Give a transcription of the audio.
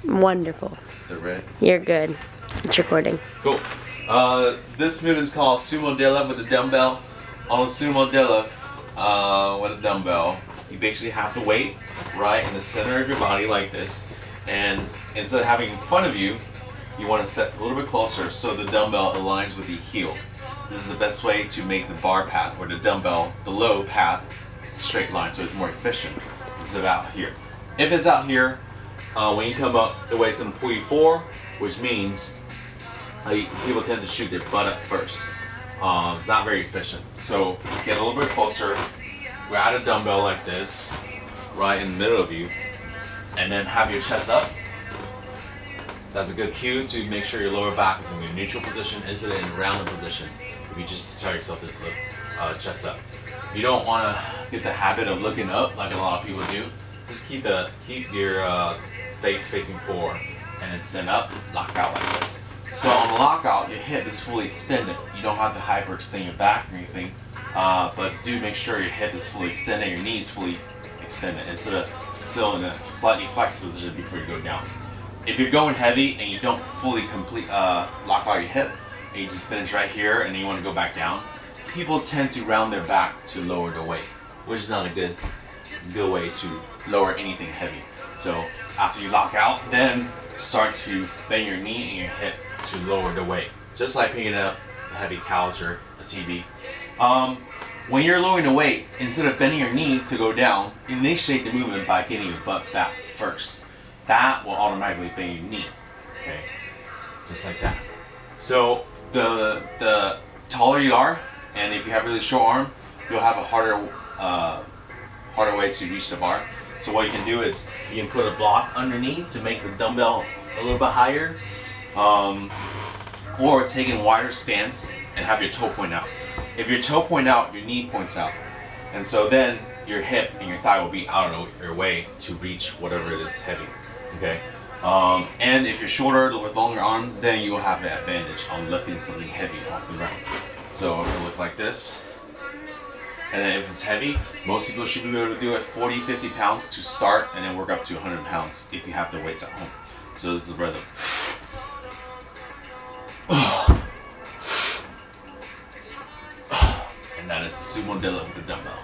Wonderful. Is it red? You're good. It's recording. Cool. This movement is called Sumo Deadlift with a dumbbell. On a Sumo Deadlift with a dumbbell, you basically have the weight right in the center of your body like this, and instead of having it in front of you, you want to step a little bit closer so the dumbbell aligns with the heel. This is the best way to make the bar path or the dumbbell, the load path, straight line, so it's more efficient. It's about here. If it's out here, when you come up, the weight's going to pull you forward, which means people tend to shoot their butt up first. It's not very efficient. So get a little bit closer, grab a dumbbell like this, right in the middle of you, and then have your chest up. That's a good cue to make sure your lower back is in your neutral position instead of in rounded position. If you just tell yourself to look chest up. You don't want to get the habit of looking up like a lot of people do. Just keep your face facing forward and then stand up, lock out like this. So on the lockout, your hip is fully extended. You don't have to hyperextend your back or anything, but do make sure your hip is fully extended, your knee is fully extended instead of still in a slightly flexed position before you go down. If you're going heavy and you don't fully lock out your hip, and you just finish right here and then you want to go back down, people tend to round their back to lower the weight, which is not a good way to lower anything heavy. So after you lock out, then start to bend your knee and your hip to lower the weight, just like picking up a heavy couch or a TV. When you're lowering the weight, instead of bending your knee to go down, initiate the movement by getting your butt back first. That will automatically bend your knee, okay? Just like that. So the taller you are, and if you have really short arm, you'll have a harder way to reach the bar. So what you can do is you can put a block underneath to make the dumbbell a little bit higher, or take a wider stance and have your toe point out. If your toe point out, your knee points out, and so then your hip and your thigh will be out of your way to reach whatever it is heavy. Okay. And if you're shorter with longer arms, then you will have the advantage on lifting something heavy off the ground. So it'll look like this. And then if it's heavy, most people should be able to do it 40, 50 pounds to start, and then work up to 100 pounds if you have the weights at home. So this is the rhythm. And that is the Sumo Deadlift with the dumbbell.